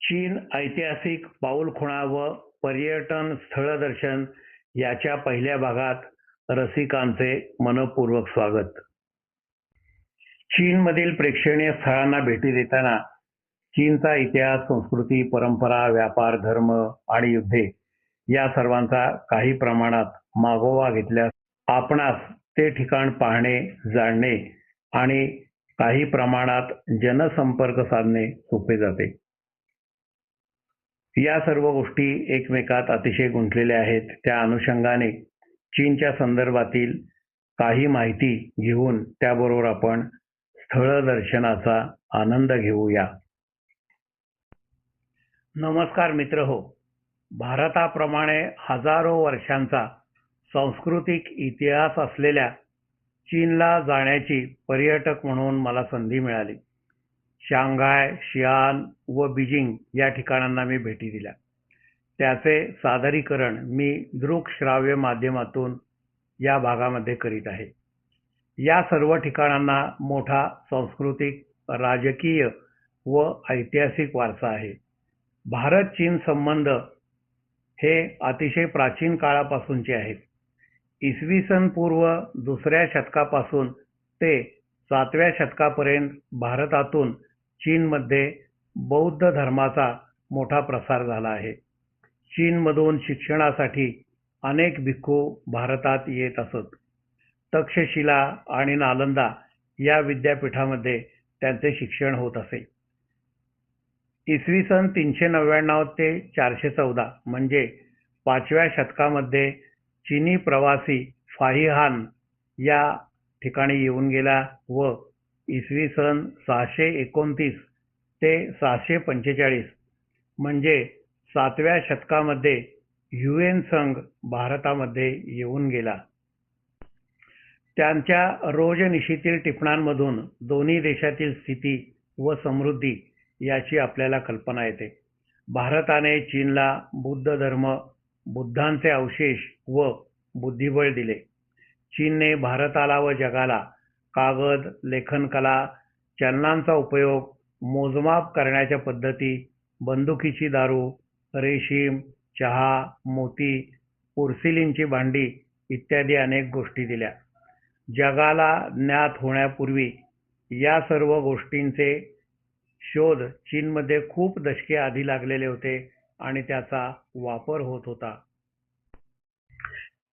चीन ऐतिहासिक पाऊलखुणा व पर्यटन स्थळ दर्शन याच्या पहिल्या भागात रसिकांचे मनपूर्वक स्वागत. चीनमधील प्रेक्षणीय स्थळांना भेटी देताना चीनचा इतिहास, संस्कृती, परंपरा, व्यापार, धर्म आणि युद्धे या सर्वांचा काही प्रमाणात मागोवा घेतल्यास आपणास ते ठिकाण पाहणे, जाणणे आणि काही प्रमाणात जनसंपर्क साधणे सोपे जाते. या सर्व गोष्टी एकमेकात अतिशय गुंतलेल्या आहेत. त्या अनुषंगाने चीनच्या संदर्भातील काही माहिती घेऊन त्याबरोबर आपण स्थळ दर्शनाचा आनंद घेऊया. नमस्कार मित्र हो. भारताप्रमाणे हजारो वर्षांचा सांस्कृतिक इतिहास असलेल्या चीनला जाण्याची पर्यटक म्हणून मला संधी मिळाली. शांघाय, शियान व बीजिंग या ठिकाणांना मी भेटी दिल्या. त्याचे सादरीकरण मी दृकश्राव्य माध्यमातून या भागामध्ये करीत आहे. या सर्व ठिकाणांना मोठा सांस्कृतिक, राजकीय व ऐतिहासिक वारसा आहे. भारत-चीन संबंध हे अतिशय प्राचीन काळापासूनचे आहेत. इसवी सन पूर्व 2ऱ्या शतकापासून ते 7व्या शतकापर्यंत भारतातून चीनमध्ये बौद्ध धर्माचा मोठा प्रसार झाला आहे. चीनमधून शिक्षणासाठी अनेक भिक्खू भारतात येत असत. तक्षशिला आणि नालंदा या विद्यापीठामध्ये त्यांचे शिक्षण होत असे. इसवी सन 399 ते 414 म्हणजे 5व्या शतकामध्ये चीनी प्रवासी फाहिहान या ठिकाणी येऊन गेला व इसवी सन 629 ते 645 म्हणजे 7व्या शतकामध्ये ह्युएन संघ भारतामध्ये येऊन गेला. त्यांच्या रोजनिशीतील टिपणांमधून दोन्ही देशातील स्थिती व समृद्धी याची आपल्याला कल्पना येते. भारताने चीनला बुद्ध धर्म, बुद्धांचे अवशेष व बुद्धिबळ दिले. चीनने भारताला व जगाला कागद, लेखनकला, चलनांचा उपयोग, मोजमाप करण्याच्या पद्धती, बंदुकीची दारू, रेशीम, चहा, मोती, पोर्सिलिनची भांडी इत्यादी अनेक गोष्टी दिल्या. जगाला ज्ञात होण्यापूर्वी या सर्व गोष्टींचे शोध चीनमध्ये खूप दशके आधी लागलेले होते आणि त्याचा वापर होत होता.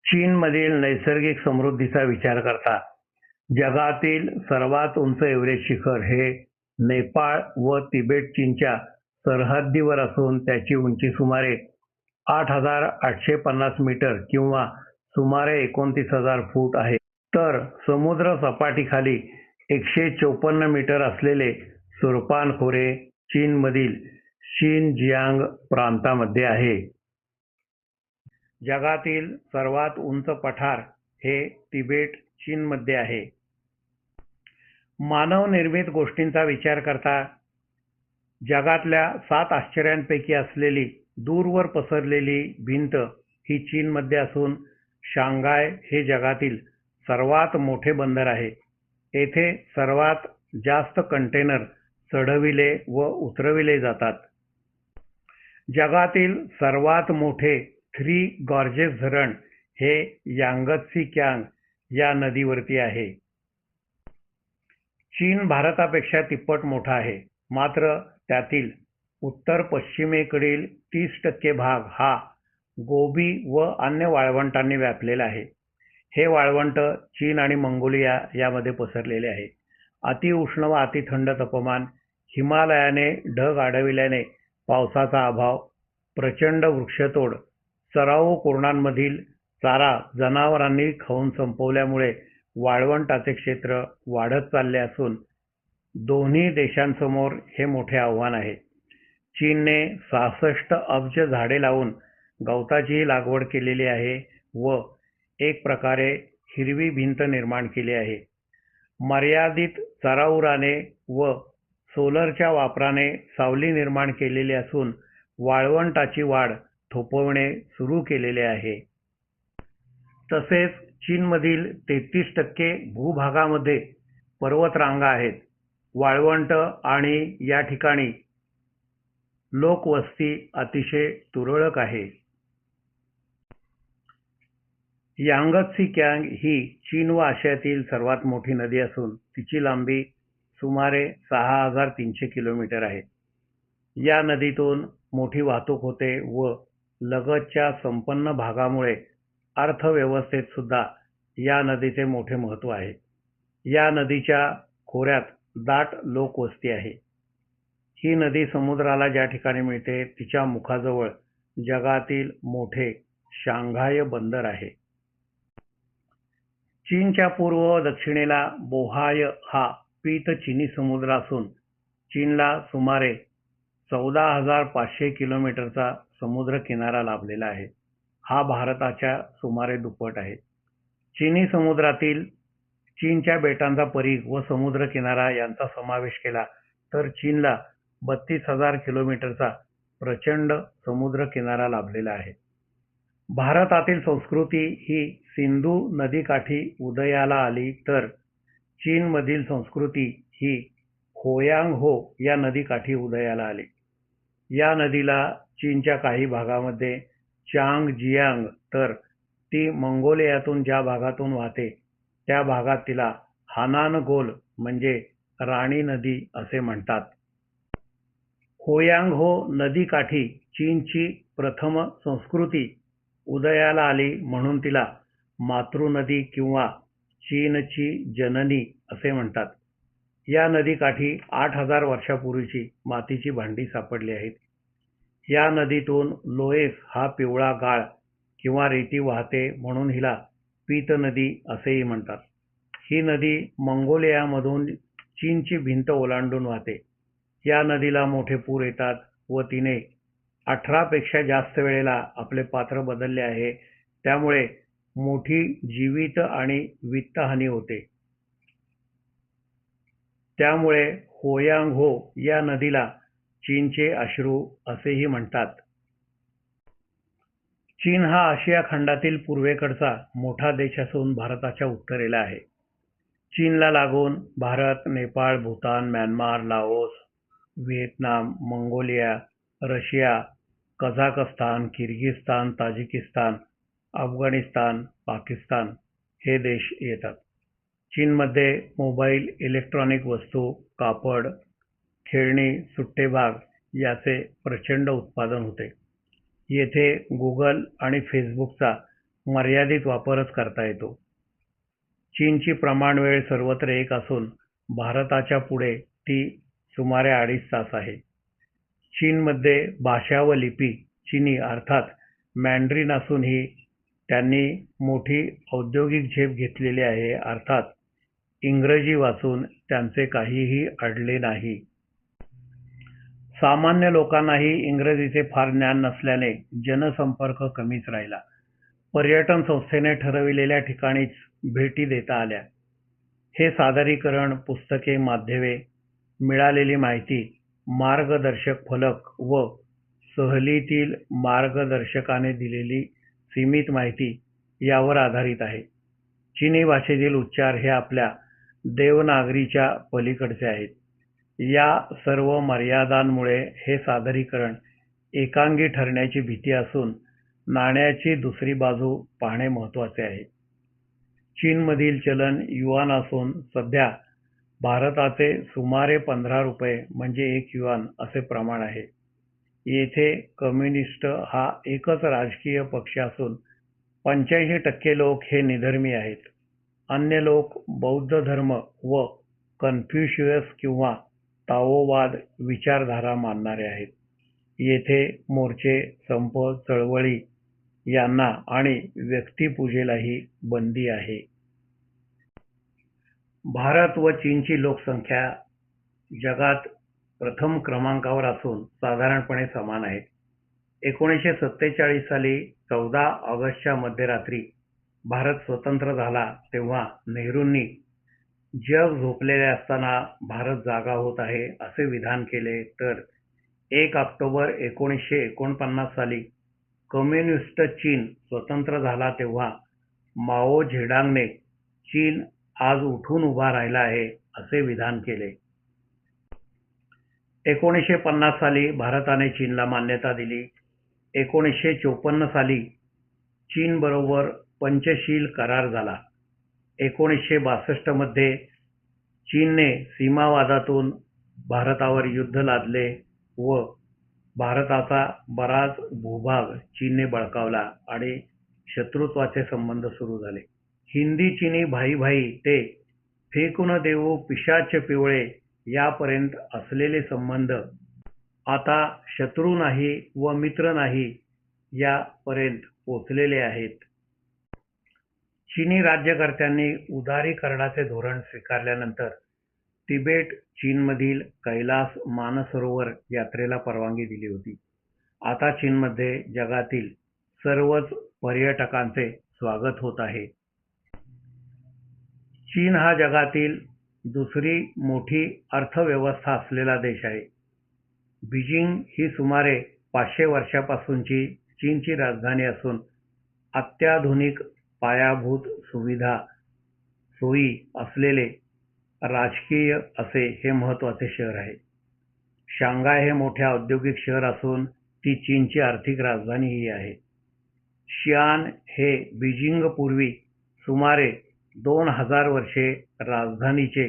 चीनमधील नैसर्गिक समृद्धीचा विचार करता जगातील सर्वात उंच एव्हरेस्ट शिखर हे नेपाळ व तिबेट चीनच्या सरहद्दीवर असून त्याची उंची सुमारे 8,850 मीटर किंवा सुमारे 29,000 फूट आहे. तर समुद्र सपाटीखाली 154 मीटर असलेले सुरपान खोरे चीनमधील शिनजियांग प्रांतामध्ये आहे. जगातील सर्वात उंच पठार हे तिबेट चीनमध्ये आहे. मानवनिर्मित गोष्टींचा विचार करता जगातल्या 7 आश्चर्यांपैकी असलेली दूरवर पसरलेली भिंत ही चीनमध्ये असून शांघाय हे जगातील सर्वात मोठे बंदर आहे. येथे सर्वात जास्त कंटेनर चढविले व उतरविले जातात. जगातील सर्वात मोठे 3 गॉर्जेस धरण हे यांगत्सी कियांग या नदीवरती आहे. चीन भारतापेक्षा तिप्पट मोठा आहे, मात्र त्यातील उत्तर पश्चिमेकडील 30% भाग हा गोबी व अन्य वाळवंटांनी व्यापलेला आहे. हे वाळवंट चीन आणि मंगोलिया यामध्ये पसरलेले आहे. अतिउष्ण व अतिथंड तापमान, हिमालयाने ढग अडविल्याने पावसाचा अभाव, प्रचंड वृक्षतोड, चराऊ कुरणांमधील चारा जनावरांनी खाऊन संपवल्यामुळे वाळवंटाचे क्षेत्र वाढत चालले असून दोन्ही देशांसमोर हे मोठे आव्हान आहे. चीनने 66 अब्ज झाडे लावून गवताची लागवड केलेली आहे व एक प्रकारे हिरवी भिंत निर्माण केली आहे. मर्यादित चराऊराने व सोलरच्या वापराने सावली निर्माण केलेली असून वाळवंटाची वाढ थोपवणे सुरू केलेले आहे. तसेच चीनमधील 33% भूभागामध्ये पर्वतरांगा आहेत. वाळवंट आणि या ठिकाणी लोकवस्ती अतिशय तुरळक आहे. यांगत्सी किआंग ही चीन व आशियातील सर्वात मोठी नदी असून तिची लांबी सुमारे 6,300 किलोमीटर आहे. या नदीतून मोठी वाहतूक होते व लगतच्या संपन्न भागामुळे अर्थव्यवस्थेत सुद्धा या नदीचे मोठे महत्त्व आहे. या नदीच्या खोऱ्यात दाट लोकवस्ती आहे. ही नदी समुद्राला ज्या ठिकाणी मिळते तिच्या मुखाजवळ जगातील मोठे शांघाय बंदर आहे. चीनच्या पूर्व व दक्षिणेला बोहाय हा पीत चिनी समुद्र असून चीनला सुमारे 14,500 किलोमीटरचा समुद्र किनारा लाभलेला आहे. हा भारताच्या सुमारे दुप्पट आहे. चिनी समुद्रातील चीनच्या बेटांचा परिघ व समुद्र किनारा यांचा समावेश केला तर चीनला 32,000 किलोमीटरचा प्रचंड समुद्र किनारा लाभलेला आहे. भारतातील संस्कृती ही सिंधू नदीकाठी उदयाला आली तर चीनमधील संस्कृती ही होयांग हो या नदीकाठी उदयाला आली. या नदीला चीनच्या काही भागामध्ये चांगजियांग तर ती मंगोलियातून ज्या भागातून वाहते त्या भागात तिला हानानगोल म्हणजे राणी नदी असे म्हणतात. होयांग हो नदीकाठी चीनची प्रथम संस्कृती उदयाला आली म्हणून तिला मातृनदी किंवा चीनची जननी असे म्हणतात. या नदीकाठी 8,000 वर्षापूर्वीची मातीची भांडी सापडली आहेत. या नदीतून लोएस हा पिवळा गाळ किंवा रेती वाहते म्हणून हिला पीत नदी असेही म्हणतात. ही नदी मंगोलियामधून चीनची भिंत ओलांडून वाहते. या नदीला मोठे पूर येतात व तिने 18 पेक्षा जास्त वेळेला आपले पात्र बदलले आहे. त्यामुळे मोठी जीवित आणि वित्तहानी होते. त्यामुळे होयांग हो या नदीला चीनचे अश्रू असेही म्हणतात. चीन हा आशिया खंडातील पूर्वेकडचा मोठा देश असून भारताच्या उत्तरेला आहे. चीनला लागून Bharat, Nepal, Bhutan, Myanmar, Laos, Vietnam, Mongolia, Russia, Kazakhstan, Kyrgyzstan, Tajikistan, Afghanistan, Pakistan हे देश येतात. चीनमध्ये मोबाईल, इलेक्ट्रॉनिक वस्तू, कापड, खेळणी, सुट्टे भाग याचे प्रचंड उत्पादन होते. येथे गुगल आणि फेसबुकचा मर्यादित वापरच करता येतो. चीनची प्रमाण वेळ सर्वत्र एक असून भारताच्या पुढे ती सुमारे 2.5 तास आहे. चीनमध्ये भाषा व लिपी चीनी अर्थात मॅन्ड्रीन असूनही त्यांनी मोठी औद्योगिक झेप घेतलेली आहे. अर्थात इंग्रजी वाचून त्यांचे काहीही अडले नाही. सामान्य लोकांनाही इंग्रजीचे फार ज्ञान नसल्याने जनसंपर्क कमीच राहिला. पर्यटन संस्थेने ठरविलेल्या ठिकाणीच भेटी देता आल्या. हे सादरीकरण, पुस्तके, माध्यमे, मिळालेली माहिती, मार्गदर्शक फलक व सहलीतील मार्गदर्शकाने दिलेली सीमित माहिती यावर आधारित आहे. चीनी भाषेतील उच्चार हे आपल्या देवनागरीच्या पलीकडचे आहेत. या सर्व मर्यादांमुळे हे सादरीकरण एकांगी ठरण्याची भीती असून नाण्याची दुसरी बाजू पाहणे महत्त्वाचे आहे. चीनमधील चलन युआन असून सध्या भारताचे सुमारे 15 रुपये म्हणजे 1 युआन असे प्रमाण आहे. येथे कम्युनिस्ट हा एकच राजकीय पक्ष असून 85% लोक हे निधर्मी आहेत. अन्य लोक बौद्ध धर्म व कन्फ्युशियस किंवा ताओवाद विचारधारा मानणारे आहेत. येथे मोर्चे, संप, चळवळी यांना आणि व्यक्तिपूजेलाही बंदी आहे. भारत व चीनची लोकसंख्या जगात प्रथम क्रमांकावर असून साधारणपणे समान आहेत. 1947 साली 14 ऑगस्टच्या मध्यरात्री भारत स्वतंत्र झाला तेव्हा नेहरूंनी जग झोपलेले असताना भारत जागा होत आहे असे विधान केले. तर 1 ऑक्टोबर 1949 साली कम्युनिस्ट चीन स्वतंत्र झाला तेव्हा माओ झेडॉंगने चीन आज उठून उभा राहिला आहे असे विधान केले. 1950 साली भारताने चीनला मान्यता दिली. 1954 साली चीनबरोबर पंचशील करार झाला. 1962 मध्ये चीनने सीमावादातून भारतावर युद्ध लादले व भारताचा बराच भूभाग चीनने बळकावला आणि शत्रुत्वाचे संबंध सुरू झाले. हिंदी चीनी भाई भाई ते फेकू न देऊ पिशाच पिवळे यापर्यंत असलेले संबंध आता शत्रू नाही व मित्र नाही यापर्यंत पोचलेले आहेत. चीनी राज्यकर्त्यांनी उदारीकरणाचे धोरण स्वीकारल्यानंतर तिबेट चीनमधील कैलास मानसरोवर यात्रेला परवानगी दिली होती. आता चीनमध्ये जगातील सर्वच पर्यटकांचे स्वागत होत आहे. चीन हा जगातील दुसरी मोठी अर्थव्यवस्था असलेला देश आहे. बीजिंग ही सुमारे 500 वर्षापासूनची चीनची राजधानी असून अत्याधुनिक पायाभूत सुविधा सोयी असलेले राजकीय असे हे महत्त्वाचे शहर आहे. शांघाय हे मोठे औद्योगिक शहर असून ती चीनची आर्थिक राजधानीही आहे. शियान हे बीजिंगपूर्वी सुमारे 2000 वर्षे राजधानीचे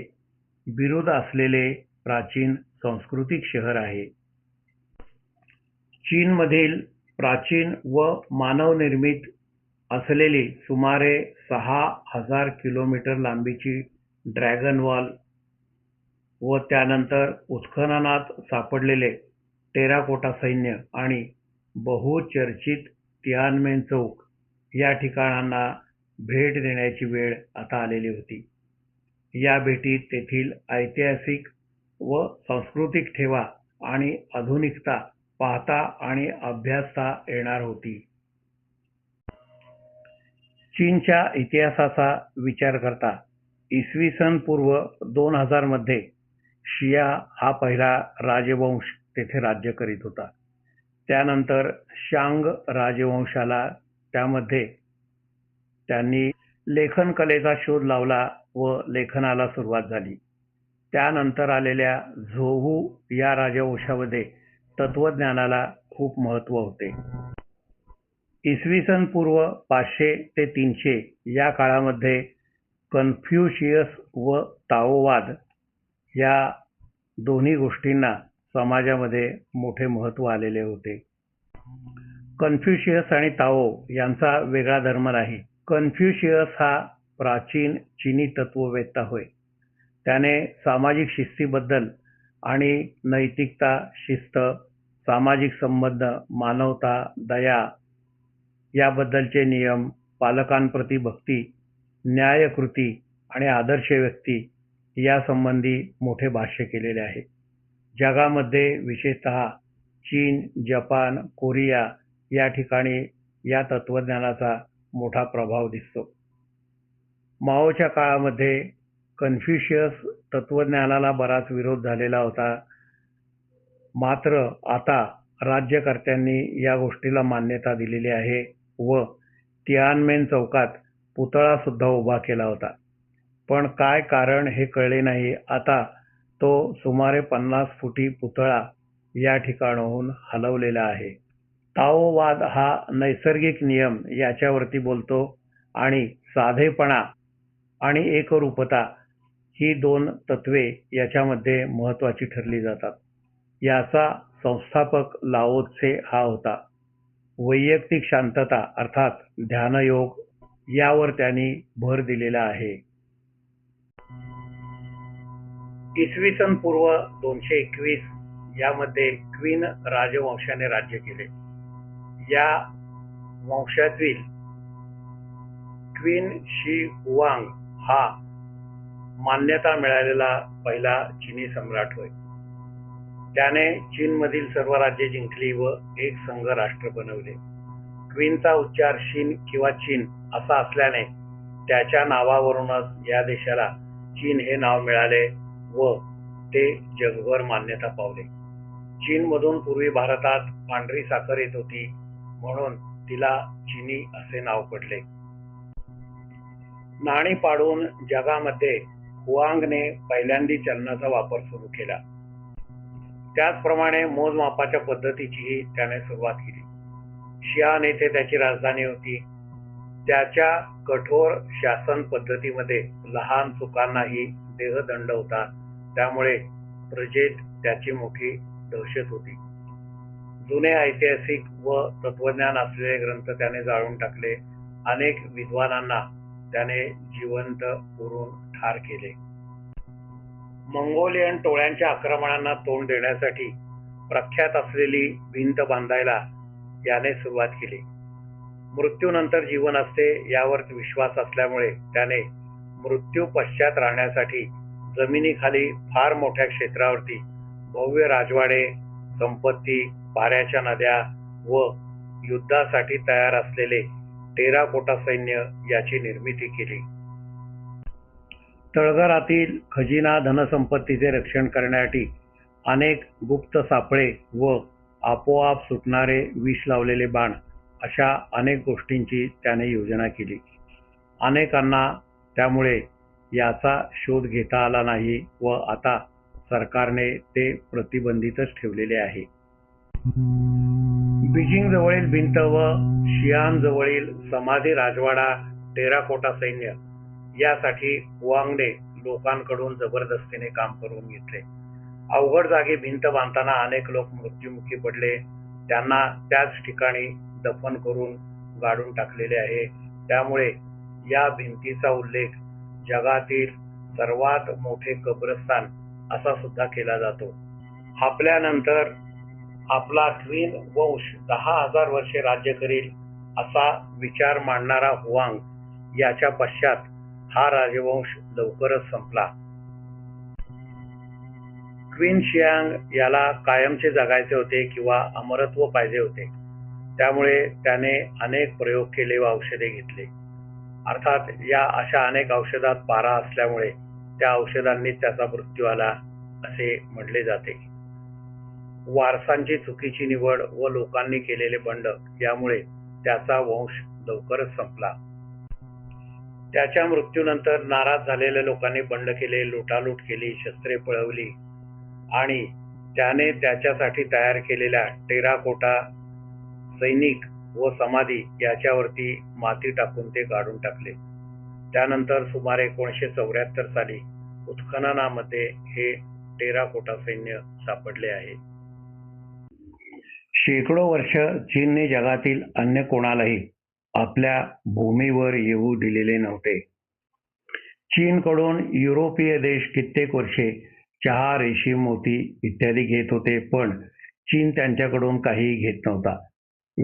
बिरुद असलेले प्राचीन सांस्कृतिक शहर आहे. चीनमधील प्राचीन व मानवनिर्मित असलेली सुमारे 6000 किलोमीटर लांबीची ड्रॅगन वॉल व त्यानंतर उत्खननात सापडलेले टेराकोटा सैन्य आणि बहुचर्चित तिआनमेन चौक या ठिकाणांना भेट देण्याची वेळ आता आलेली होती. या भेटीत तेथील ऐतिहासिक व सांस्कृतिक ठेवा आणि आधुनिकता पाहता आणि अभ्यासता येणार होती. चीनच्या इतिहासाचा विचार करता इसवी सन पूर्व 2000 मध्ये शिया हा पहिला राजवंश तेथे राज्य करीत होता. त्यानंतर शांग राजवंश आला. त्यामध्ये त्यांनी लेखन कलेचा शोध लावला व लेखनाला सुरुवात झाली. त्यानंतर आलेल्या झोहू या राजवंशामध्ये तत्वज्ञानाला खूप महत्त्व होते. इसवी सन पूर्व 500 ते 300 या काळामध्ये कन्फ्युशियस व ताओवाद या दोन्ही गोष्टींना समाजामध्ये मोठे महत्त्व आलेले होते. कन्फ्युशियस आणि ताओ यांचा वेगळा धर्म नाही. कन्फ्युशियस हा प्राचीन चीनी तत्ववेत्ता होय. त्याने सामाजिक शिस्तीबद्दल आणि नैतिकता, शिस्त, सामाजिक संबंध, मानवता, दया याबद्दलचे नियम, पालकांप्रती भक्ती, न्यायकृती आणि आदर्श व्यक्ती यासंबंधी मोठे भाष्य केलेले आहे. जगामध्ये विशेषतः चीन, जपान, कोरिया या ठिकाणी या तत्वज्ञानाचा मोठा प्रभाव दिसतो. माओच्या काळामध्ये कन्फ्युशियस तत्वज्ञानाला बराच विरोध झालेला होता. मात्र आता राज्यकर्त्यांनी या गोष्टीला मान्यता दिलेली आहे व तिआनमेन चौकात पुतळा सुद्धा उभा केला होता. पण काय कारण हे कळले नाही. आता तो सुमारे 50 फुटी पुतळा या ठिकाणाहून हलवलेला आहे. ताओवाद हा नैसर्गिक नियम याच्यावरती बोलतो आणि साधेपणा आणि एकरूपता ही 2 तत्वे याच्यामध्ये महत्त्वाची ठरली जातात. याचा संस्थापक लाओ त्से हा होता. वैयक्तिक शांतता अर्थात ध्यानयोग यावर त्यांनी भर दिलेला आहे. इसवी सन पूर्व 221 यामध्ये क्वीन राजवंशाने राज्य केले. या वंशातील क्वीन शी हुआंग हा मान्यता मिळालेला पहिला चीनी सम्राट होय. त्याने चीनमधील सर्व राज्ये जिंकली व एक संघ राष्ट्र बनवले. क्वीनचा उच्चार शीन किंवा चीन असा असल्याने त्याच्या नावावरूनच या देशाला चीन हे नाव मिळाले व ते जगभर मान्यता पावले. चीनमधून पूर्वी भारतात पांढरी साखर येत होती म्हणून तिला चीनी असे नाव पडले. नाणी पाडून जगामध्ये हुआंगने पहिल्यांदा चलनाचा वापर सुरू केला. त्याचप्रमाणे मोजमापाच्या पद्धतीचीही त्याने सुरुवात केली. शियान येथे त्याची राजधानी होती. त्याच्या कठोर शासन पद्धतीमध्ये लहान चुकांनाही देहदंड होता. त्यामुळे प्रजेत त्याची मोठी दहशत होती. जुने ऐतिहासिक व तत्वज्ञान असलेले ग्रंथ त्याने जाळून टाकले. अनेक विद्वानांना त्याने जिवंत पुरून ठार केले. मंगोलियन टोळ्यांच्या आक्रमणांना तोंड देण्यासाठी प्रख्यात असलेली भिंत बांधायला याने सुरुवात केली. मृत्यूनंतर जीवन असते यावर विश्वास असल्यामुळे त्याने मृत्यू पश्चात राहण्यासाठी जमिनीखाली फार मोठ्या क्षेत्रावरती भव्य राजवाडे, संपत्ती, पाण्याच्या नद्या व युद्धासाठी तयार असलेले टेराकोटा सैन्य याची निर्मिती केली. तळघरातील खजिना धनसंपत्तीचे रक्षण करण्यासाठी अनेक गुप्त सापळे व आपोआप सुटणारे विष लावलेले बाण अशा अनेक गोष्टींची त्याने योजना केली. अनेकांना त्यामुळे याचा शोध घेता आला नाही व आता सरकारने ते प्रतिबंधितच ठेवलेले आहे. बीजिंग जवळील भिंत व शियान जवळील समाधी राजवाडा, टेराकोटा सैन्य यासाठी हुआंगने लोकांकडून जबरदस्तीने काम करून घेतले. अवघड जागी भिंत बांधताना अनेक लोक मृत्युमुखी पडले. त्यांना त्याच ठिकाणी दफन करून गाडून टाकलेले आहे. त्यामुळे या भिंतीचा उल्लेख जगातील सर्वात मोठे कब्रस्तान असा सुद्धा केला जातो. आपल्यानंतर आपला क्वीन वंश 10,000 वर्षे राज्य करील असा विचार मांडणारा हुआंग याच्या पश्चात हा राजवंश लवकरच संपला. क्वीन शियांग याला कायमचे जगायचे होते किंवा अमरत्व पाहिजे होते. त्यामुळे त्याने अनेक प्रयोग केले व औषधे घेतले. अर्थात या अशा अनेक औषधात पारा असल्यामुळे त्या औषधांनी त्याचा मृत्यू आला असे म्हटले जाते. वारसांची चुकीची निवड व लोकांनी केलेले बंड यामुळे त्याचा वंश लवकरच संपला. त्याच्या मृत्यूनंतर नाराज झालेल्या लोकांनी बंड केले, लुटालूट केली, शस्त्रे पळवली आणि त्याने त्याच्यासाठी तयार केलेल्या टेराकोटा सैनिक व समाधी याच्यावरती माती टाकून ते गाडून टाकले. त्यानंतर सुमारे 1974 साली उत्खननामध्ये हे टेराकोटा सैन्य सापडले आहे. शेकडो वर्ष चीनने जगातील अन्य कोणालाही आपल्या भूमीवर येऊ दिलेले नव्हते. चीनकडून युरोपीय देश कित्येक वर्षे चहा, रेशीम, मोती इत्यादी घेत होते, पण चीन त्यांच्याकडून काही घेत नव्हता.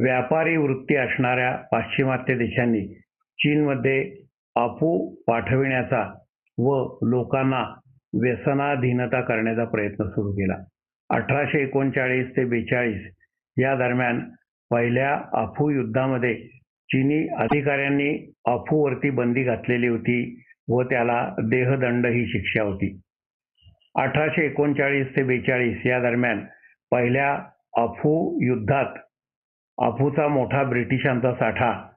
व्यापारी वृत्ती असणाऱ्या पाश्चिमात्य देशांनी चीनमध्ये अफू पाठविण्याचा व लोकांना व्यसनाधीनता करण्याचा प्रयत्न सुरू केला. 1839 ते 42 या दरम्यान पहिल्या अफू युद्धामध्ये चीनी अधिकाऱ्यांनी अफूवरती बंदी घातलेली होती व त्याला देहदंड ही शिक्षा होती. 1839 ते 42 या दरम्यान पहिल्या अफू युद्धात अफूचा मोठा ब्रिटिशांचा साठा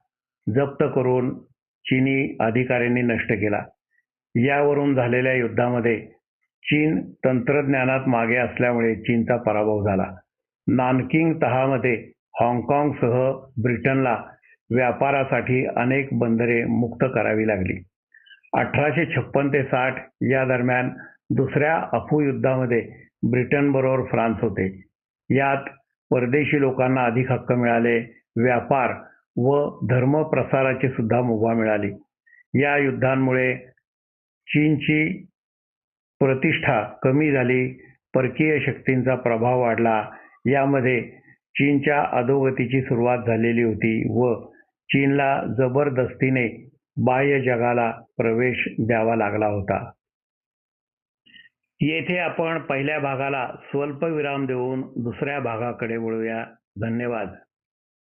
जप्त करून चीनी अधिकाऱ्यांनी नष्ट केला. यावरून झालेल्या युद्धामध्ये चीन तंत्रज्ञानात मागे असल्यामुळे चीनचा पराभव झाला. नानकिंग तहामध्ये हाँगकाँगसह ब्रिटनला व्यापारासाठी अनेक बंदरे मुक्त करावी लागली. 1856 ते 60 या दरम्यान दुसऱ्या अफू युद्धामध्ये ब्रिटनबरोबर फ्रान्स होते. यात परदेशी लोकांना अधिक हक्क मिळाले, व्यापार व धर्म प्रसाराची सुद्धा मुभा मिळाली. या युद्धांमुळे चीनची प्रतिष्ठा कमी झाली, परकीय शक्तींचा प्रभाव वाढला. यामध्ये चीनच्या अधोगतीची सुरुवात झालेली होती व चीनला जबरदस्तीने बाह्य जगाला प्रवेश द्यावा लागला होता. येथे आपण पहिल्या भागाला स्वल्प विराम देऊन दुसऱ्या भागाकडे वळूया. धन्यवाद.